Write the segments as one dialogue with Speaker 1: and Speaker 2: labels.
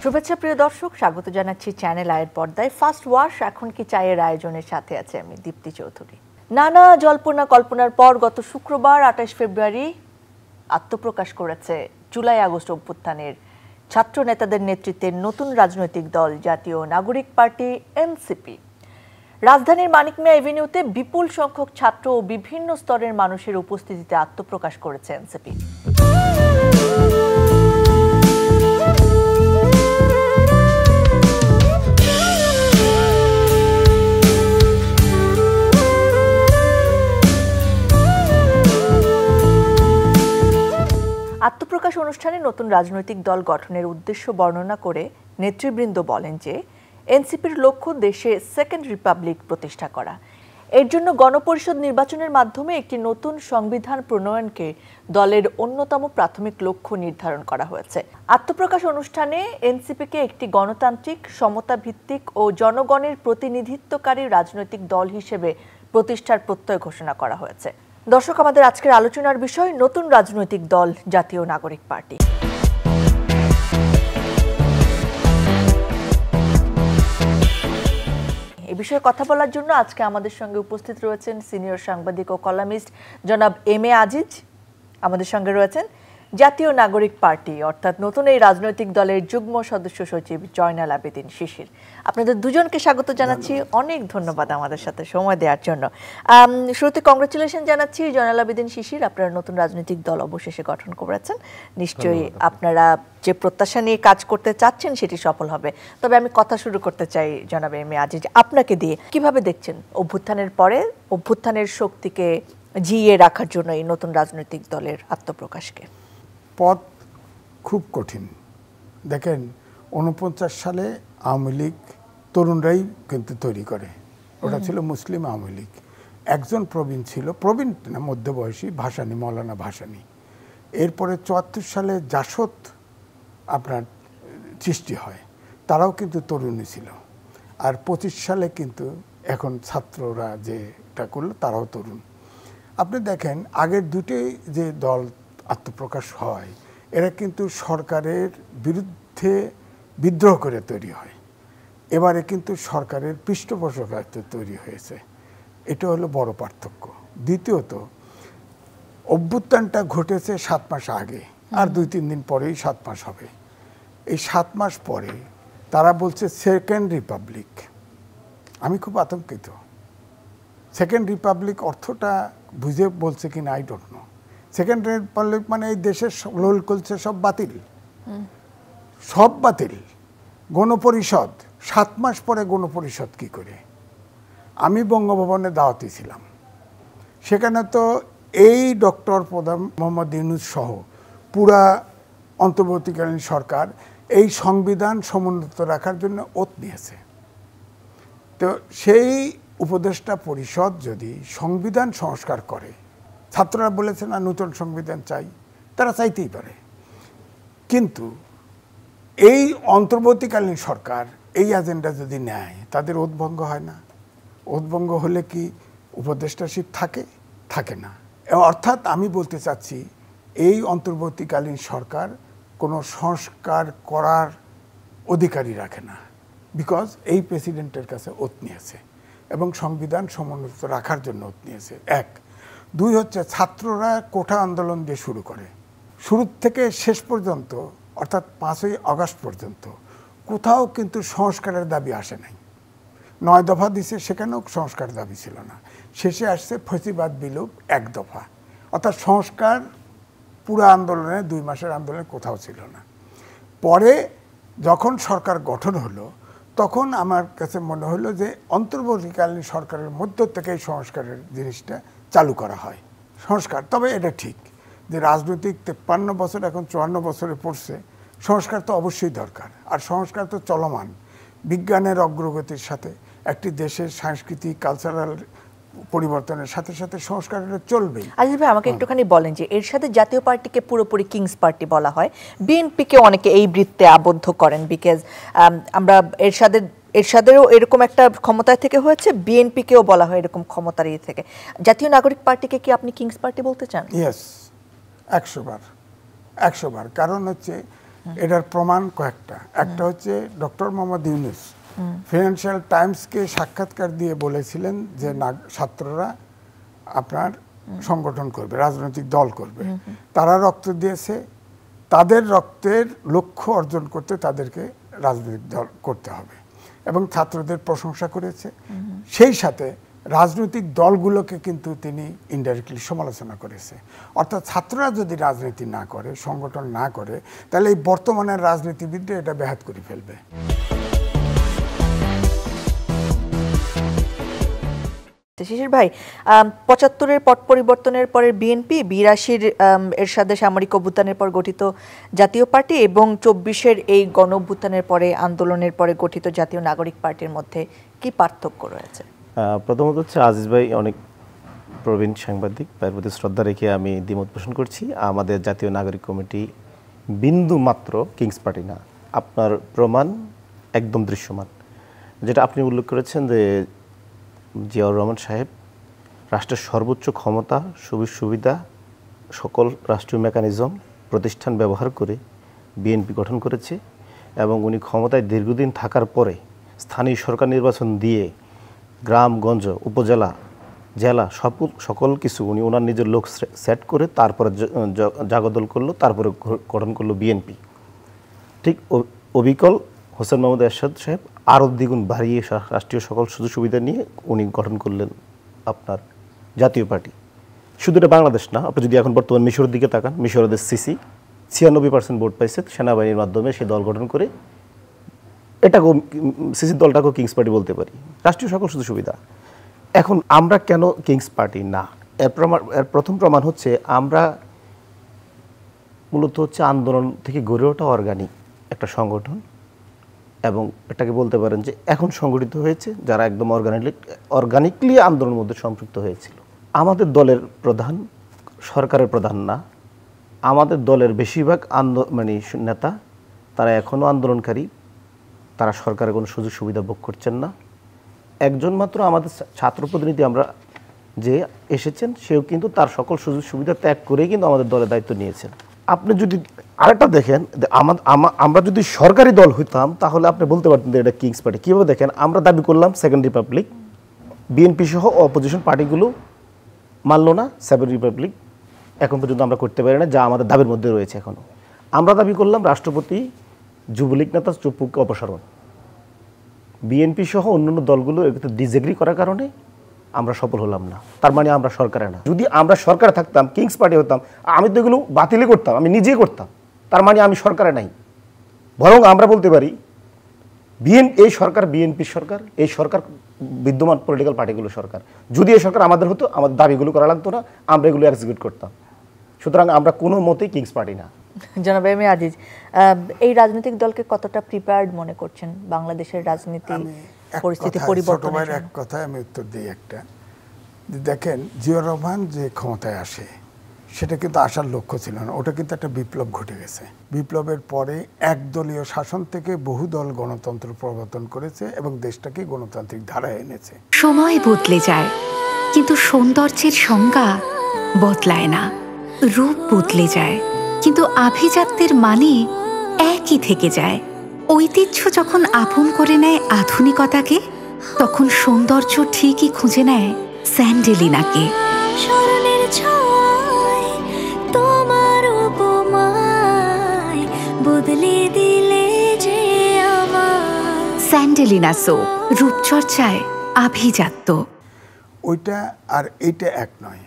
Speaker 1: শুভেচ্ছা প্রিয় দর্শক, স্বাগত জানাচ্ছি চ্যানেল আয়ের পর্দায়। ফার্স্ট ওয়াশ এখন কি চায়ের আয়োজনের সাথে আছে আমি দীপ্তি চৌধুরী। নানা জল্পনা কল্পনার পর গত শুক্রবার ২৮ ফেব্রুয়ারি আত্মপ্রকাশ করেছে জুলাই আগস্ট অভ্যুত্থানের ছাত্র নেতাদের নেতৃত্বে নতুন রাজনৈতিক দল জাতীয় নাগরিক পার্টি এনসিপি। রাজধানীর মানিক মিয়া এভিনিউতে বিপুল সংখ্যক ছাত্র ও বিভিন্ন স্তরের মানুষের উপস্থিতিতে আত্মপ্রকাশ করেছে এনসিপি। আত্মপ্রকাশ অনুষ্ঠানে নতুন রাজনৈতিক দল গঠনের উদ্দেশ্য বর্ণনা করে নেতৃবৃন্দ বলেন যে এনসিপির লক্ষ্য দেশে সেকেন্ড রিপাবলিক প্রতিষ্ঠা করা। এর জন্য গণপরিষদ নির্বাচনের মাধ্যমে একটি নতুন সংবিধান প্রণয়নকে দলের অন্যতম প্রাথমিক লক্ষ্য নির্ধারণ করা হয়েছে। আত্মপ্রকাশ অনুষ্ঠানে এনসিপিকে একটি গণতান্ত্রিক, সমতাভিত্তিক ও জনগণের প্রতিনিধিত্বকারী রাজনৈতিক দল হিসেবে প্রতিষ্ঠার প্রত্যয় ঘোষণা করা হয়েছে। দর্শক, আমাদের আজকের আলোচনার বিষয় নতুন রাজনৈতিক দল জাতীয় নাগরিক পার্টি। এ বিষয়ে কথা বলার জন্য আজকে আমাদের সঙ্গে উপস্থিত রয়েছেন সিনিয়র সাংবাদিক ও কলামিস্ট জনাব এম এ আজিজ। আমাদের সঙ্গে রয়েছেন জাতীয় নাগরিক পার্টি অর্থাৎ নতুন এই রাজনৈতিক দলের যুগ্ম সদস্য সচিব জয়নাল আবেদিন শিশির। আপনাদের দুজনকে স্বাগত জানাচ্ছি, অনেক ধন্যবাদ আমাদের সাথে সময় দেওয়ার জন্য। শুরুতে কংগ্রেচুলেশন জানাচ্ছি জয়নাল আবেদিন শিশির, আপনারা নতুন রাজনৈতিক দল অবশেষে গঠন করেছেন। নিশ্চয়ই আপনারা যে প্রত্যাশা নিয়ে কাজ করতে চাচ্ছেন সেটি সফল হবে। তবে আমি কথা শুরু করতে চাই জনাব এম এ আজিজ, আপনাকে দিয়ে কিভাবে দেখছেন অভ্যুত্থানের পরে অভ্যুত্থানের শক্তিকে জিইয়ে রাখার জন্য এই নতুন রাজনৈতিক দলের আত্মপ্রকাশকে?
Speaker 2: পথ খুব কঠিন। দেখেন, 49 সালে আওয়ামী লীগ তরুণরাই কিন্তু তৈরি করে, ওটা ছিল মুসলিম আওয়ামী লীগ। একজন প্রবীণ ছিল, প্রবীণ না মধ্যবয়সী, ভাসানী, মৌলানা ভাসানী। এরপরে 74 সালে জাসদ আপনার সৃষ্টি হয়, তারাও কিন্তু তরুণী ছিল। আর 25 সালে কিন্তু এখন ছাত্ররা যেটা করলো তারাও তরুণ। আপনি দেখেন আগের দুটোই যে দল আত্মপ্রকাশ হয়, এরা কিন্তু সরকারের বিরুদ্ধে বিদ্রোহ করে তৈরি হয়। এবারে কিন্তু সরকারের পৃষ্ঠপোষকত্বে তৈরি হয়েছে, এটা হলো বড় পার্থক্য। দ্বিতীয়ত, অভ্যুত্থানটা ঘটেছে 7 মাস আগে, আর 2-3 দিন পরেই 7 মাস হবে। এই 7 মাস পরে তারা বলছে সেকেন্ড রিপাবলিক। আমি খুব আতঙ্কিত। সেকেন্ড রিপাবলিক অর্থটা বুঝে বলছে কিনা I don't know. Second Republic মানে এই দেশের লোল করছে সব বাতিল, সব বাতিল। গণপরিষদ 7 মাস পরে গণপরিষদ কি করে? আমি বঙ্গভবনে দাওয়াতি ছিলাম, সেখানে তো এই ডক্টর প্রধান মোহাম্মদ ইউনূস সহ পুরা অন্তর্বর্তীকালীন সরকার এই সংবিধান সমুন্নত রাখার জন্য ওত নিয়েছে। তো সেই উপদেষ্টা পরিষদ যদি সংবিধান সংস্কার করে, ছাত্ররা বলেছে না নতুন সংবিধান চাই, তারা চাইতেই পারে। কিন্তু এই অন্তর্বর্তীকালীন সরকার এই এজেন্ডা যদি নেয়, তাদের ওতভঙ্গ হয় না? ওতভঙ্গ হলে কি উপদেষ্টাশিপ থাকে? থাকে না। অর্থাৎ আমি বলতে চাচ্ছি, এই অন্তর্বর্তীকালীন সরকার কোনো সংস্কার করার অধিকারই রাখে না, বিকজ এই প্রেসিডেন্টের কাছে ওত নিয়েছে এবং সংবিধান সমুন্নত রাখার জন্য ওত নিয়েছে। 1, 2 হচ্ছে ছাত্ররা কোঠা আন্দোলন দিয়ে শুরু করে, শুরু থেকে শেষ পর্যন্ত অর্থাৎ 5ই আগস্ট পর্যন্ত কোথাও কিন্তু সংস্কারের দাবি আসে নাই। 9 দফা দিছে, সেখানেও সংস্কার দাবি ছিল না। শেষে আসছে ফ্যাসিবাদ বিলোপ 1 দফা, অর্থাৎ সংস্কার পুরো আন্দোলনে 2 মাসের আন্দোলনে কোথাও ছিল না। পরে যখন সরকার গঠন হলো, তখন আমার কাছে মনে হলো যে অন্তর্বর্তীকালীন সরকারের মধ্য থেকে এই সংস্কারের জিনিসটা চালু করা হয়। সংস্কার, তবে এটা ঠিক যে রাজনৈতিক 53 বছর এখন 54 বছরে পড়ছে, সংস্কার তো অবশ্যই দরকার। আর সংস্কার তো চলমান, বিজ্ঞানের অগ্রগতির সাথে একটি দেশের সাংস্কৃতিক কালচারাল পরিবর্তনের সাথে সাথে সংস্কার চলবেই।
Speaker 1: আজিজ ভাই, আমাকে একটুখানি বলেন যে এর সাথে জাতীয় পার্টিকে পুরোপুরি কিংস পার্টি বলা হয়, বিএনপিকে অনেকে এই বৃত্তে আবদ্ধ করেন, বিকজ আমরা এরশাদেরও এরকম একটা ক্ষমতায় থেকে হয়েছে, বিএনপিকেও বলা হয় এরকম ক্ষমতার ইয়ে থেকে। জাতীয় নাগরিক পার্টিকে কি আপনি কিংস পার্টি বলতে চান?
Speaker 2: ইয়েস, 100 বার। কারণ হচ্ছে এটার প্রমাণ কয়েকটা। একটা হচ্ছে ডক্টর মোহাম্মদ ইউনূস ফিনান্সিয়াল টাইমসকে সাক্ষাৎকার দিয়ে বলেছিলেন যে ছাত্ররা আপনার সংগঠন করবে, রাজনৈতিক দল করবে। তারা রক্ত দিয়েছে, তাদের রক্তের লক্ষ্য অর্জন করতে তাদেরকে রাজনৈতিক দল করতে হবে এবং ছাত্রদের প্রশংসা করেছে। সেই সাথে রাজনৈতিক দলগুলোকে কিন্তু তিনি ইনডাইরেক্টলি সমালোচনা করেছে। অর্থাৎ ছাত্ররা যদি রাজনীতি না করে, সংগঠন না করে, তাহলে এই বর্তমানের রাজনীতিবিদরা এটা ব্যাহত করে ফেলবে।
Speaker 1: শিশির ভাই, ৭৫-এর পট পরিবর্তনের পরে বিএনপি, ৮২-র এরশাদে সামরিক অভ্যুত্থানের পর গঠিত জাতীয় পার্টি এবং ২৪-এর এই গণ অভ্যুত্থানের পরে আন্দোলনের পরে গঠিত জাতীয় নাগরিক পার্টির মধ্যে কি পার্থক্য রয়েছে?
Speaker 3: প্রথমত হচ্ছে আজিজ ভাই অনেক প্রবীণ সাংবাদিক, তার প্রতি শ্রদ্ধা রেখে আমি দ্বিমত পোষণ করছি। আমাদের জাতীয় নাগরিক কমিটি বিন্দু মাত্র কিংস পার্টি না। আপনার প্রমাণ একদম দৃশ্যমান। যেটা আপনি উল্লেখ করেছেন যে জিয়াউর রহমান সাহেব রাষ্ট্রের সর্বোচ্চ ক্ষমতা, সুবিধা, সকল রাষ্ট্রীয় মেকানিজম প্রতিষ্ঠান ব্যবহার করে বিএনপি গঠন করেছে এবং উনি ক্ষমতায় দীর্ঘদিন থাকার পরে স্থানীয় সরকার নির্বাচন দিয়ে গ্রামগঞ্জ, উপজেলা, জেলা সকল কিছু উনি ওনার নিজের লোক সেট করে তারপরে জাগদল করলো, তারপরে গঠন করলো বিএনপি। ঠিক অবিকল হোসেন মোহাম্মদ এরশাদ সাহেব আরও দ্বিগুণ বাড়িয়ে রাষ্ট্রীয় সকল সুযোগ সুবিধা নিয়ে উনি গঠন করলেন আপনার জাতীয় পার্টি। শুধু এটা বাংলাদেশ না, আপনি যদি এখন বর্তমান মিশরের দিকে তাকান, মিশরের সিসি ৯৬% ভোট পাইছে সেনাবাহিনীর মাধ্যমে সে দল গঠন করে। এটাকেও সিসির দলটাকেও কিংস পার্টি বলতে পারি, রাষ্ট্রীয় সকল সুযোগ সুবিধা। এখন আমরা কেন কিংস পার্টি না, এর প্রথম প্রমাণ হচ্ছে আমরা মূলত হচ্ছে আন্দোলন থেকে গড়ে ওঠা অর্গানিক একটা সংগঠন এবং এটাকে বলতে পারেন যে এখন সংগঠিত হয়েছে যারা একদম অর্গানিকলি আন্দোলনের মধ্যে সম্পৃক্ত হয়েছিল। আমাদের দলের প্রধান সরকারের প্রধান না, আমাদের দলের বেশিরভাগ নেতা তারা এখনও আন্দোলনকারী, তারা সরকারের কোনো সুযোগ সুবিধা ভোগ করছেন না। একজন মাত্র আমাদের ছাত্র প্রতিনিধি আমরা যে এসেছেন, সেও কিন্তু তার সকল সুযোগ সুবিধা ত্যাগ করেই কিন্তু আমাদের দলের দায়িত্ব নিয়েছেন। আপনি যদি আরেকটা দেখেন, আমরা যদি সরকারি দল হইতাম তাহলে আপনি বলতে পারতেন যে এটা কিংস পার্টি। কীভাবে দেখেন, আমরা দাবি করলাম সেকেন্ড রিপাবলিক, বিএনপি সহ অপোজিশন পার্টিগুলো মানল না সেকেন্ড রিপাবলিক, এখন পর্যন্ত আমরা করতে পারি না, যা আমাদের দাবির মধ্যে রয়েছে এখনও। আমরা দাবি করলাম রাষ্ট্রপতি যুবলীগ নেতা চুপ্পুকে অপসারণ, বিএনপি সহ অন্যান্য দলগুলো এগুলো ডিসএগ্রি করার কারণে আমরা সফল হলাম না। তার মানে আমরা সরকারে না। যদি আমরা সরকারে থাকতাম, কিংস পার্টি হতাম, আমি তো এগুলো বাতিলই করতাম, আমি নিজেই করতাম। তার মানে আমি সরকারে নাই। বরং আমরা বলতে পারি এই সরকার বিএনপির সরকার, এই সরকার বিদ্যমান পলিটিক্যাল পার্টিগুলো সরকার। যদি এই সরকার আমাদের হতো, আমাদের দাবিগুলো করা লাগতো না, আমরা এগুলো এক্সিকিউট করতাম। সুতরাং আমরা কোনো মতেই কিংস পার্টি না।
Speaker 1: জনাব এম এ আজিজ, এই রাজনৈতিক দলকে কতটা প্রিপেয়ার্ড মনে করছেন বাংলাদেশের রাজনীতি পরিস্থিতি পরিবর্তনের জন্য?
Speaker 2: এক কথায় আমি উত্তর দিই একটা। দেখেন, জিয়াউর রহমান যে ক্ষমতায় আসে সেটা কিন্তু আসার লক্ষ্য ছিল না, ওটা কিন্তু একটা বিপ্লব ঘটে গেছে। বিপ্লবের পরে একদলীয় শাসন থেকে বহুদল গণতন্ত্র প্রবর্তন করেছে এবং দেশটাকে গণতান্ত্রিক ধারায় এনেছে।
Speaker 4: সময় বদলে যায় কিন্তু সৌন্দর্যের সংজ্ঞা বদলায় না, রূপ বদলে যায় কিন্তু আভিজাত্যের মানে একই থেকে যায়। ঐতিহ্য যখন আপন করে নেয় আধুনিকতাকে, তখন সৌন্দর্য ঠিকই খুঁজে নেয় স্যান্ডেলিনাকে।
Speaker 5: স্মরণের ছোঁয়ায় তোমার উপমায় বদলে দিলে যে আমার।
Speaker 4: স্যান্ডেলিনা সো, রূপচর্চায় আভিজাত্য।
Speaker 2: ওইটা আর এইটা এক নয়।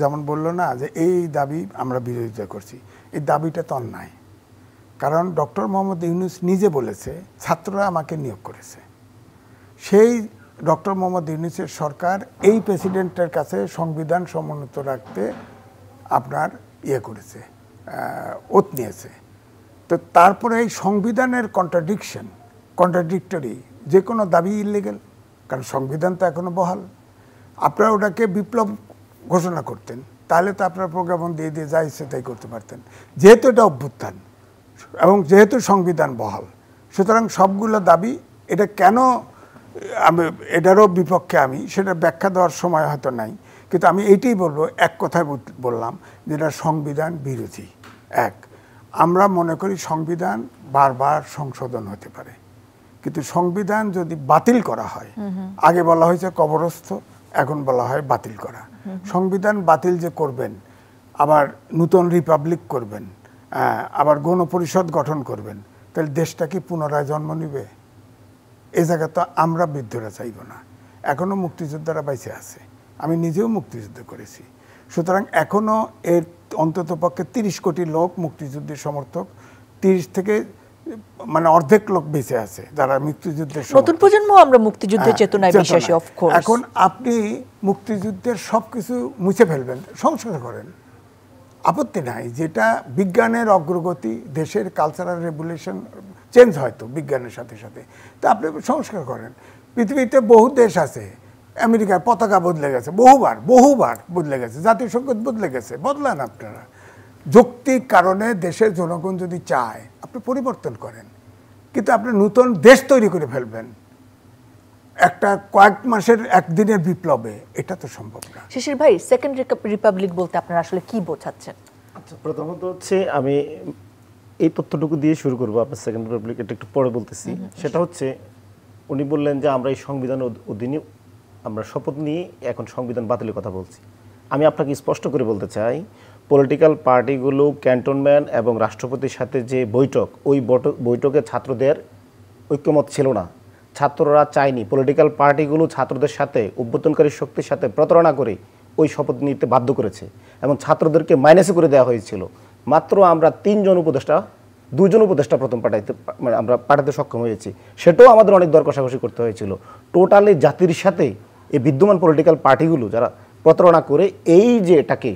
Speaker 2: যেমন বললো না যে এই দাবি আমরা বিরোধিতা করছি, এই দাবিটা তো অন্যায়। কারণ ডক্টর মোহাম্মদ ইউনূস নিজে বলেছে ছাত্ররা আমাকে নিয়োগ করেছে। সেই ডক্টর মোহাম্মদ ইউনূসের সরকার এই প্রেসিডেন্টের কাছে সংবিধান সমুন্নত রাখতে আপনার করেছে, ওত নিয়েছে। তো তারপরে এই সংবিধানের কন্ট্রাডিক্টরি যে কোনো দাবি ইলিগাল, কারণ সংবিধান তো এখনো বহাল। আপনারা ওটাকে বিপ্লব ঘোষণা করতেন, তাহলে তো আপনার প্রজ্ঞাপন দিয়ে যা ইচ্ছে তাই করতে পারতেন। যেহেতু এটা অভ্যুত্থান এবং যেহেতু সংবিধান বহাল, সুতরাং সবগুলো দাবি, এটা কেন এটারও বিপক্ষে আমি সেটা ব্যাখ্যা দেওয়ার সময় হয়তো নাই, কিন্তু আমি এইটাই বলবো, এক কথায় বললাম যেটা সংবিধান বিরোধী। এক, আমরা মনে করি সংবিধান বারবার সংশোধন হতে পারে, কিন্তু সংবিধান যদি বাতিল করা হয়, আগে বলা হয়েছে কবরস্থ, এখন বলা হয় বাতিল করা। সংবিধান বাতিল যে করবেন, আবার নতুন রিপাবলিক করবেন, আবার গণপরিষদ গঠন করবেন, তাহলে দেশটা কি পুনরায় জন্ম নিবে? এ জায়গা তো আমরা বৃদ্ধরা চাইব না। এখনো মুক্তিযোদ্ধারা বাইচে আছে, আমি নিজেও মুক্তিযুদ্ধ করেছি। সুতরাং এখনো এর অন্তত পক্ষে 30 কোটি লোক মুক্তিযুদ্ধের সমর্থক, 30 থেকে মানে অর্ধেক লোক বেঁচে আছে যারা মুক্তিযুদ্ধের
Speaker 1: নতুন প্রজন্ম আমরা মুক্তিযুদ্ধের চেতনায় বিশ্বাসী। অফ কোর্স
Speaker 2: এখন আপনি মুক্তিযুদ্ধের সবকিছু মুছে ফেলবেন, সংস্কার করেন, আপত্তি নাই। যেটা বিজ্ঞানের অগ্রগতি, দেশের কালচারাল রেভলিউশন চেঞ্জ হয়তো বিজ্ঞানের সাথে সাথে, তা আপনি সংস্কার করেন। পৃথিবীতে বহু দেশ আছে, আমেরিকার পতাকা বদলে গেছে বহুবার বদলে গেছে, জাতীয় সংগীত বদলে গেছে, বদলান আপনারা। যৌক্তিক কারণে দেশের জনগণ যদি চায় আপনি পরিবর্তন করেন, কিন্তু আপনি নতুন দেশ তৈরি করে ফেলবেন একটা কয়েক মাসের একদিনের বিপ্লবে, এটা তো সম্ভব না।
Speaker 1: শিশির ভাই, সেকেন্ড রিপাবলিক বলতে আপনারা আসলে কি বোঝাচ্ছেন?
Speaker 3: আচ্ছা, প্রথমত হচ্ছে আমি এই তথ্যটুকু দিয়ে শুরু করবো, আপনার সেকেন্ড রিপাবলিক এটা একটু পরে বলতেছি। সেটা হচ্ছে উনি বললেন যে আমরা এই সংবিধান অধীনে আমরা শপথ নিয়ে এখন সংবিধান বাতিলের কথা বলছি। আমি আপনাকে স্পষ্ট করে বলতে চাই, পলিটিক্যাল পার্টিগুলো ক্যান্টনমেন্ট এবং রাষ্ট্রপতির সাথে যে বৈঠক, ওই বৈঠকে ছাত্রদের ঐক্যমত ছিল না। ছাত্ররা চায়নি, পলিটিক্যাল পার্টিগুলো ছাত্রদের সাথে অভ্যুত্থানকারী শক্তির সাথে প্রতারণা করে ওই শপথ নিতে বাধ্য করেছে এবং ছাত্রদেরকে মাইনাসে করে দেওয়া হয়েছিল। মাত্র আমরা 3 জন উপদেষ্টা, 2 জন উপদেষ্টা প্রথম মানে আমরা পাঠাতে সক্ষম হয়েছি, সেটাও আমাদের অনেক দর কষাকষি করতে হয়েছিল। টোটালি জাতির সাথে এই বিদ্যমান পলিটিক্যাল পার্টিগুলো যারা প্রতারণা করে এই যে এটাকে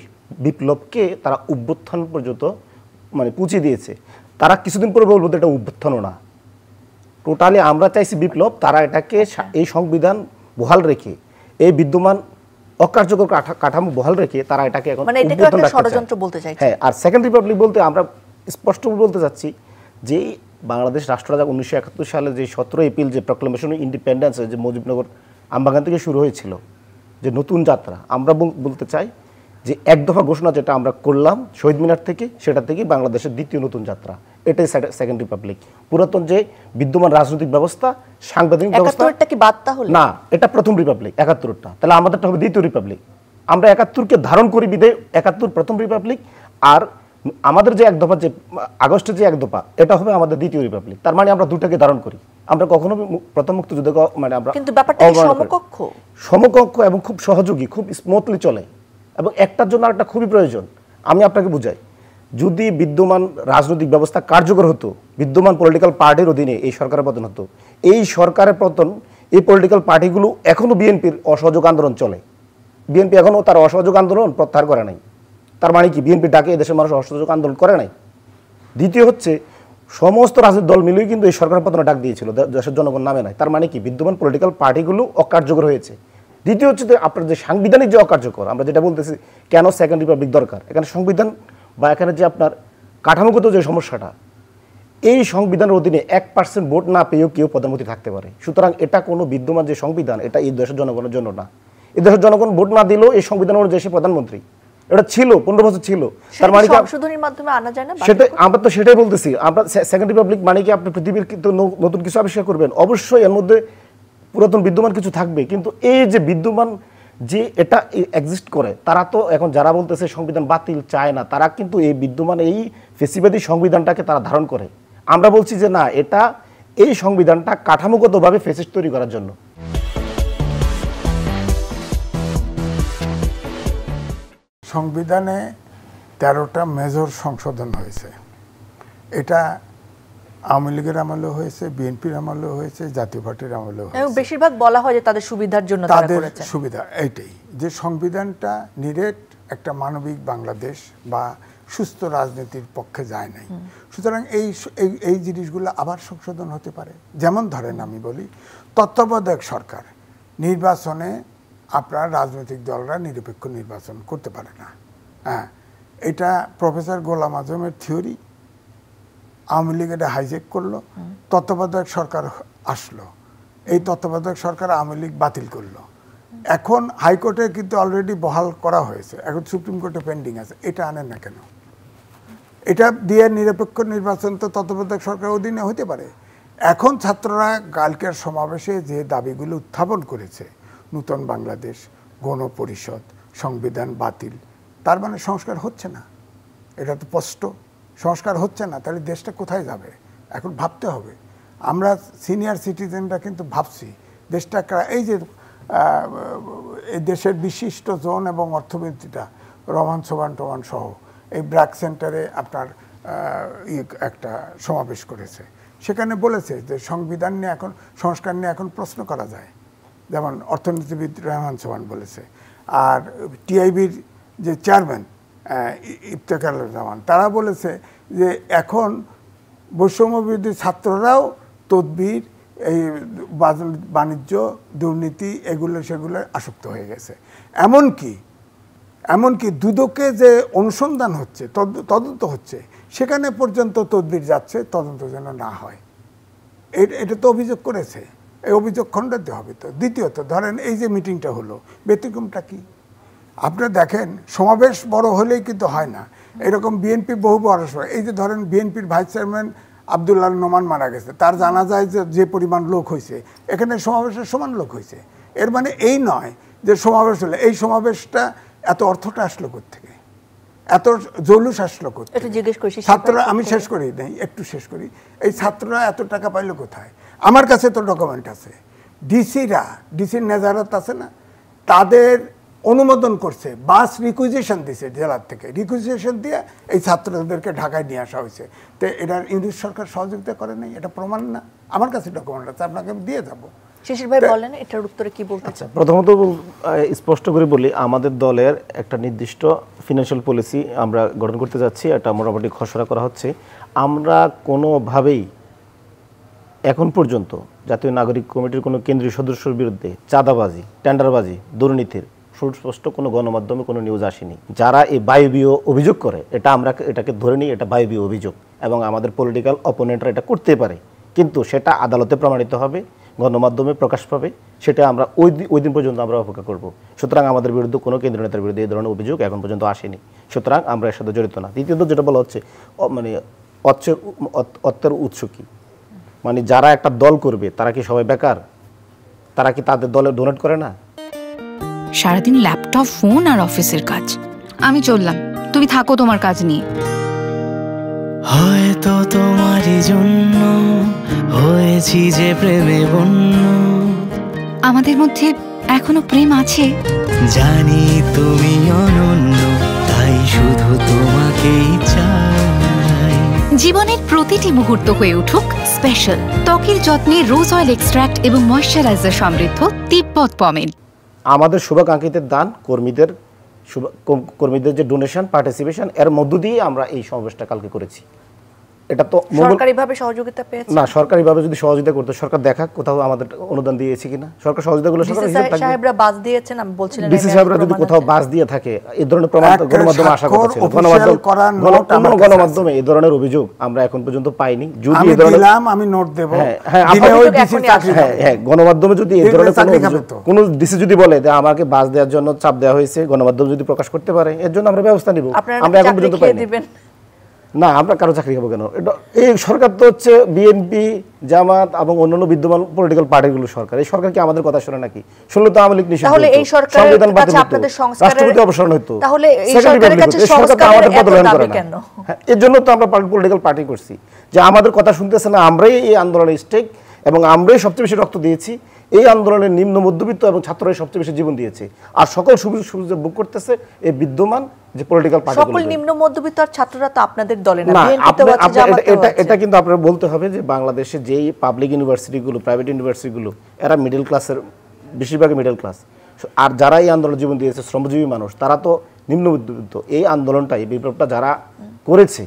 Speaker 3: বিপ্লবকে তারা অভ্যুত্থান পর্যন্ত মানে পৌঁছে দিয়েছে। তারা কিছুদিন পরে বলবো এটা অভ্যুত্থানও না, টোটালি আমরা চাইছি বিপ্লব। তারা এটাকে এই সংবিধান বহাল রেখে, এই বিদ্যমান অকার্যকর কাঠামো বহাল রেখে তারা এটাকে এখন
Speaker 1: ষড়যন্ত্র বলতে চাইছে।
Speaker 3: হ্যাঁ, আর সেকেন্ড রিপাবলিক বলতে আমরা স্পষ্ট বলতে চাচ্ছি যে বাংলাদেশ রাষ্ট্ররাজা 1971 সালে যে 17 এপ্রিল যে প্রক্লেমেশন ইন্ডিপেন্ডেন্স, যে মুজিবনগর আমবাগান থেকে শুরু হয়েছিল যে নতুন যাত্রা, আমরা বলতে চাই যে এক দফা ঘোষণা যেটা আমরা করলাম শহীদ মিনার থেকে, সেটা থেকে বাংলাদেশের দ্বিতীয় নতুন যাত্রা, এটাই সেকেন্ড রিপাবলিক। পুরাতন যে বিদ্যমান রাজনৈতিক ব্যবস্থা, সাংবিধানিক ব্যবস্থা না, এটা প্রথম রিপাবলিক। 71টা, তাহলে আমাদেরটা হবে দ্বিতীয় রিপাবলিক। আমরা 71কে ধারণ করি বিদে 71 প্রথম রিপাবলিক, আর আমাদের যে এক দফা, যে আগস্টের যে এক দফা, এটা হবে আমাদের দ্বিতীয় রিপাবলিক। তার মানে আমরা দুটাকে ধারণ করি। আমরা কখনো প্রথম মুক্তিযুদ্ধ মানে আমরা
Speaker 1: কিন্তু ব্যাপারটা সমকক্ষ
Speaker 3: এবং খুব সহযোগী, খুব স্মুথলি চলে এবং একটার জন্য আরেকটা খুবই প্রয়োজন। আমি আপনাকে বুঝাই, যদি বিদ্যমান রাজনৈতিক ব্যবস্থা কার্যকর হতো, বিদ্যমান পলিটিক্যাল পার্টির অধীনে এই সরকারের পতন হতো, এই সরকারের পতন, এই পলিটিক্যাল পার্টিগুলো এখনো বিএনপির অসহযোগ আন্দোলন চলে, বিএনপি এখনো তার অসহযোগ আন্দোলন প্রত্যাহার করে নাই। তার মানে কি বিএনপি ডাকে দেশের মানুষ অসহযোগ আন্দোলন করে নাই? দ্বিতীয় হচ্ছে, সমস্ত রাজনৈতিক দল মিলেই কিন্তু এই সরকার পতনের ডাক দিয়েছিল, দেশের জনগণ নামে নাই। তার মানে কি বিদ্যমান পলিটিক্যাল পার্টিগুলো অকার্যকর হয়েছে। দ্বিতীয় হচ্ছে যে আপনার যে সাংবিধানিক যে অকার্যকর, আমরা যেটা বলতেছি কেন সেকেন্ড রিপাবলিক দরকার, এখানে সংবিধান বা এখানে যে আপনার কাঠামোগত যে সমস্যাটা, এই সংবিধানের অধীনে 1% ভোট না পেয়েও কেউ প্রধানমন্ত্রী থাকতে পারে। সুতরাং এটা কোনো বিদ্যমান যে সংবিধান, এটা এই দেশের জনগণের জন্য না। এই দেশের জনগণ ভোট না দিলেও এই সংবিধান অনুযায়ী সে প্রধানমন্ত্রী, এটা ছিল 15 বছর ছিল। তার মানে
Speaker 1: সংশোধনীর মাধ্যমে আনা যায় না,
Speaker 3: সেটা আমরা তো সেটাই বলতেছি। আমরা সেকেন্ড রিপাবলিক মানে কি আপনি পৃথিবীর নতুন কিছু আবিষ্কার করবেন? অবশ্যই এর মধ্যে পুরাতন বিদ্যমান কিছু থাকবে, কিন্তু এই যে বিদ্যমান যে এটা এক্সিস্ট করে, তারা তো এখন যারা বলতেছে সংবিধান বাতিল চায় না, তারা কিন্তু এই বিদ্যমান এই ফেসিবাদী সংবিধানটাকে তারা ধারণ করে। আমরা বলছি যে না, এটা এই সংবিধানটা কাঠামোগতভাবে ফেসিস্ট তৈরি করার জন্য।
Speaker 2: সংবিধানে 13টা মেজর সংশোধন হয়েছে। এটা আওয়ামী লীগের আমলেও হয়েছে, বিএনপির আমলেও হয়েছে, জাতীয় পার্টির আমলেও হয়েছে।
Speaker 1: বেশিরভাগ বলা হয় যে তাদের সুবিধার জন্য
Speaker 2: তাদের সুবিধা এইটাই, যে সংবিধানটা নিরেট একটা মানবিক বাংলাদেশ বা সুস্থ রাজনীতির পক্ষে যায় নাই। সুতরাং এই জিনিসগুলো আবার সংশোধন হতে পারে। যেমন ধরেন আমি বলি, তত্ত্বাবধায়ক সরকার নির্বাচনে আপনার রাজনৈতিক দলরা নিরপেক্ষ নির্বাচন করতে পারে না। হ্যাঁ, এটা প্রফেসর গোলাম আজমের থিওরি। আওয়ামী লীগ এটা হাইজেক করলো, তত্ত্বাবধায়ক সরকার আসলো, এই তত্ত্বাবধায়ক সরকার আওয়ামী লীগ বাতিল করলো। এখন হাইকোর্টে কিন্তু অলরেডি বহাল করা হয়েছে, এখন সুপ্রিম কোর্টে পেন্ডিং আছে। এটা আনেন না কেন? এটা দিয়ে নিরপেক্ষ নির্বাচন তো তত্ত্বাবধায়ক সরকারের অধীনে হতে পারে। এখন ছাত্ররা কালকের সমাবেশে যে দাবিগুলো উত্থাপন করেছে, নূতন বাংলাদেশ, গণপরিষদ, সংবিধান বাতিল, তার মানে সংস্কার হচ্ছে না। এটা তো স্পষ্ট, সংস্কার হচ্ছে না। তাহলে দেশটা কোথায় যাবে? এখন ভাবতে হবে। আমরা সিনিয়র সিটিজেনরা কিন্তু ভাবছি দেশটা এই যে এই দেশের বিশিষ্ট জন এবং অর্থনীতিটা রমান সোবান টোমান সহ এই ব্র্যাক সেন্টারে আপনার একটা সমাবেশ করেছে। সেখানে বলেছে যে সংবিধান নিয়ে এখন, সংস্কার নিয়ে এখন প্রশ্ন করা যায়, যেমন অর্থনীতিবিদ রহমান সোবান বলেছে। আর টিআইবির যে চেয়ারম্যান ইফতেখার জামান, তারা বলেছে যে এখন বৈষম্যবিরোধী ছাত্ররাও তদবির, এই বাণিজ্য, দুর্নীতি, সেগুলো আসক্ত হয়ে গেছে। এমনকি দুদকে যে অনুসন্ধান হচ্ছে, তদন্ত হচ্ছে, সেখানে পর্যন্ত তদবির যাচ্ছে, তদন্ত যেন না হয়। এটা তো অভিযোগ করেছে, এই অভিযোগ খণ্ডাতে হবে। তো দ্বিতীয়ত ধরেন এই যে মিটিংটা হলো, ব্যতিক্রমটা কি? আপনারা দেখেন সমাবেশ বড় হলেই কিন্তু হয় না, এরকম বিএনপি বহু বড়, এই যে ধরেন বিএনপির ভাইস চেয়ারম্যান আব্দুল্লাহ নোমান মারা গেছে, তার জানা যায় যে পরিমাণ লোক হয়েছে, এখানে সমাবেশের সমান লোক হয়েছে। এর মানে এই নয় যে সমাবেশ হলে, এই সমাবেশটা এত অর্থটা আসলো কোত্থেকে, এত জৌলুস আসলো কোত্থেকে? ছাত্ররা, আমি শেষ করি নাই, একটু শেষ করি, এই ছাত্ররা এত টাকা পাইলো কোথায়? আমার কাছে তো ডকুমেন্ট আছে, ডিসির নেজারত আছে না, তাদের অনুমোদন করছে, বাস রিকুইজিশন দিছে জেলার থেকে, রিকুইজিশন দিয়ে এই ছাত্রদেরকে ঢাকায় নিয়ে আসা হয়েছে। তো এটার ইংরেজ সরকার সহযোগিতা করে নাই, এটা প্রমাণ না? আমার কাছে ডকুমেন্ট আছে, আপনাকে আমি দিয়ে যাবো।
Speaker 1: শিশির ভাই বলেন এটার উত্তরে কি বলতে চান?
Speaker 3: প্রথমত স্পষ্ট করে বলি, আমাদের দলের একটা নির্দিষ্ট ফিনান্সিয়াল পলিসি আমরা গঠন করতে যাচ্ছি, এটা মোটামুটি খসড়া করা হচ্ছে। আমরা কোনোভাবেই এখন পর্যন্ত জাতীয় নাগরিক কমিটির কোনো কেন্দ্রীয় সদস্যের বিরুদ্ধে চাঁদাবাজি, টেন্ডারবাজি, দুর্নীতির সুস্পষ্ট কোনো গণমাধ্যমে কোনো নিউজ আসেনি। যারা এই বায়বীয় অভিযোগ করে, এটাকে ধরে নিই, এটা বায়বীয় অভিযোগ, এবং আমাদের পলিটিক্যাল অপোনেন্টরা এটা করতে পারে, কিন্তু সেটা আদালতে প্রমাণিত হবে, গণমাধ্যমে প্রকাশ পাবে, সেটা আমরা ওই দিন পর্যন্ত আমরা অপেক্ষা করব। সুতরাং আমাদের বিরুদ্ধে কোনো কেন্দ্রীয় নেতার বিরুদ্ধে এই ধরনের অভিযোগ এখন পর্যন্ত আসেনি, সুতরাং আমরা এর সাথে জড়িত না। দ্বিতীয়ত যেটা বলা হচ্ছে, মানে অর্থের উৎস কি, মানে যারা একটা দল করবে তারা কি সবাই বেকার? তারা কি তাদের দলে ডোনেট করে না?
Speaker 4: সারাদিন ল্যাপটপ, ফোন আর অফিসের কাজ। আমি চললাম, তুমি থাকো তোমার কাজ নিয়ে।
Speaker 6: হয়তো তোমারই জন্য হয়েছি যে প্রেমে বন্য।
Speaker 4: আমাদের মধ্যে এখনো প্রেম আছে,
Speaker 6: জানি তুমি অনন্য, তাই শুধু তোমাকেই চাই।
Speaker 4: জীবনের প্রতিটি মুহূর্ত হয়ে উঠুক স্পেশাল। ত্বকের যত্নে রোজ অয়েল এক্সট্রাক্ট এবং ময়শ্চারাইজার সমৃদ্ধ তিব্বত পমেড।
Speaker 3: আমাদের শুভাকাঙ্ক্ষীদের দান, কর্মীদের যে ডোনেশন, পার্টিসিপেশন, এর মধ্য দিয়ে আমরা এই সমাবেশটা কালকে করেছি। এটা তো
Speaker 1: সরকারিভাবে সহযোগিতা পেয়েছে
Speaker 3: না, সরকারিভাবে যদি সহযোগিতা করতে, সরকার দেখাক কোথাও আমাদের অনুদান দিয়েছে কিনা। সরকার সহযোগিতাগুলো
Speaker 1: সাহেবরা বাস দিয়েছেন, আমি বলছিলাম
Speaker 3: ডিসি সাহেবরা যদি কোথাও বাস দিয়ে থাকে, এই ধরনের প্রমাণ গণমাধ্যমে আশা করছে, গণমাধ্যমে এই ধরনের অভিযোগ আমরা এখন পর্যন্ত পাইনি। যদি এই ধরনের,
Speaker 2: আমি নোট দেব,
Speaker 3: হ্যাঁ, গণমাধ্যমে যদি এই ধরনের কোনো ডিসি যদি বলে যে আমাকে বাস দেওয়ার জন্য চাপ দেওয়া হয়েছে, গণমাধ্যম যদি প্রকাশ করতে পারে, এর জন্য আমরা ব্যবস্থা নিব। আমরা এখন পর্যন্ত পাইনি। না, আমরা কারো চাকরি খাবো কেন? এই সরকার তো হচ্ছে বিএনপি, জামাত এবং অন্যান্য বিদ্যমান পলিটিক্যাল পার্টিগুলো সরকার। এই সরকার কি আমাদের কথা শোনে নাকি? শুনলে তো আওয়ামী লীগ নিষিদ্ধ,
Speaker 1: তাহলে এই সরকারের কাছে আপনাদের সংস্কারের
Speaker 3: রাষ্ট্রপতি অবসরণ হতো,
Speaker 1: তাহলে এই সরকারের কাছে সংস্কারের এত দাবি কেন?
Speaker 3: এর জন্য তো আমরা পলিটিক্যাল পার্টি করছি, যে আমাদের কথা শুনতেছে না, আমরাই এই আন্দোলনের স্টেক এবং আমরাই সবচেয়ে বেশি রক্ত দিয়েছি। এই আন্দোলনের নিম্ন মধ্যবিত্ত এবং ছাত্ররা সবচেয়ে বেশি জীবন দিয়েছে, আর সকল সুবিধা ভোগ করতেছে এই বিদ্যমান যে পলিটিক্যাল পার্টি।
Speaker 1: সকল নিম্ন মধ্যবিত্ত আর ছাত্ররা তো আপনাদের দলে না,
Speaker 3: এটা কিন্তু আপনারা বলতে হবে যে বাংলাদেশে যেই পাবলিক ইউনিভার্সিটিগুলো, প্রাইভেট ইউনিভার্সিটিগুলো, এরা মিডল ক্লাসের, বেশিরভাগই মিডল ক্লাস। আর যারা এই আন্দোলন জীবন দিয়েছে, শ্রমজীবী মানুষ, তারা তো নিম্ন মধ্যবিত্ত। এই আন্দোলনটা, এই বিপ্লবটা যারা করেছে,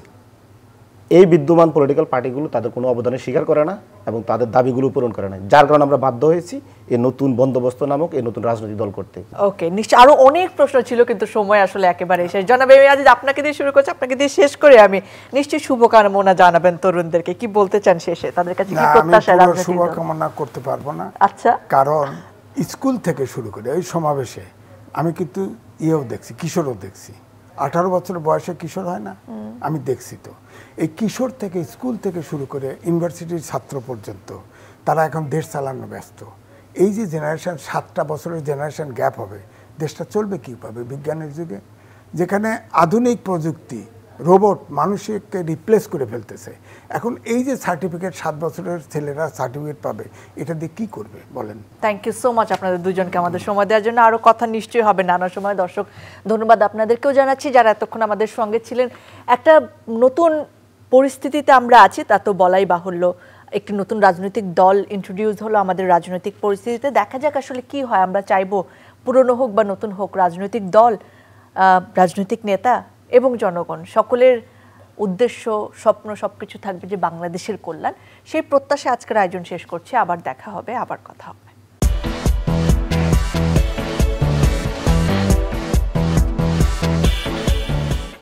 Speaker 3: এই বিদ্যমান পলিটিক্যাল পার্টিগুলো তাদের কোনো অবদানের স্বীকার করে না এবং তাদের দাবিগুলো পূরণ করে না, যার কারণে আমরা বাধ্য হয়েছি এই নতুন বন্দোবস্ত নামক এই নতুন রাজনৈতিক দল করতে।
Speaker 1: ওকে, নিশ্চয় আরো অনেক প্রশ্ন ছিল, কিন্তু সময় আসলে একেবারে শেষ। জনাব এম এ আজিজ, আপনাকে দিয়ে শুরু করছি, আপনাকে দিয়ে শেষ করে আমি নিশ্চয়ই শুভকামনা জানাবেন তরুণদেরকে, কি বলতে চান শেষে? তাদের কাছে কি প্রত্যাশা?
Speaker 2: আমি শুভকামনা করতে পারবো না,
Speaker 1: আচ্ছা,
Speaker 2: কারণ স্কুল থেকে শুরু করে এই সমাবেশে আমি কিন্তু ইয়েও দেখছি, কিশোরও দেখছি, 18 বছর বয়সে কিশোর হয় না? আমি দেখছি তো। এই কিশোর থেকে, স্কুল থেকে শুরু করে ইউনিভার্সিটির ছাত্র পর্যন্ত তারা এখন দেশ চালানো ব্যস্ত। এই যে জেনারেশন, 7টা বছরের জেনারেশন গ্যাপ হবে, দেশটা চলবে কীভাবে বিজ্ঞানের যুগে, যেখানে আধুনিক প্রযুক্তি, রোবট মানুষকে রিপ্লেস করে ফেলতেছে। এখন এই যে সার্টিফিকেট, 7 বছরের ছেলেরা সার্টিফিকেট পাবে, এটা দিয়ে কী করবে বলেন?
Speaker 1: থ্যাংক ইউ সো মাচ আপনাদের দুজনকে আমাদের সময় দেওয়ার জন্য। আরও কথা নিশ্চয়ই হবে নানা সময়। দর্শক, ধন্যবাদ আপনাদেরকেও জানাচ্ছি যারা এতক্ষণ আমাদের সঙ্গে ছিলেন। একটা নতুন পরিস্থিতিতে আমরা আছি, তা তো বলাই বাহুল্য। একটি নতুন রাজনৈতিক দল ইন্ট্রোডিউস হলো আমাদের রাজনৈতিক পরিস্থিতিতে। দেখা যাক আসলে কি হয়। আমরা চাইবো পুরনো হোক বা নতুন হোক, রাজনৈতিক দল, রাজনৈতিক নেতা এবং জনগণ সকলের উদ্দেশ্য, স্বপ্ন সবকিছু থাকবে যে বাংলাদেশের কল্যাণ। সেই প্রত্যাশা আজকের আয়োজন শেষ করছি। আবার দেখা হবে, আবার কথা হবে।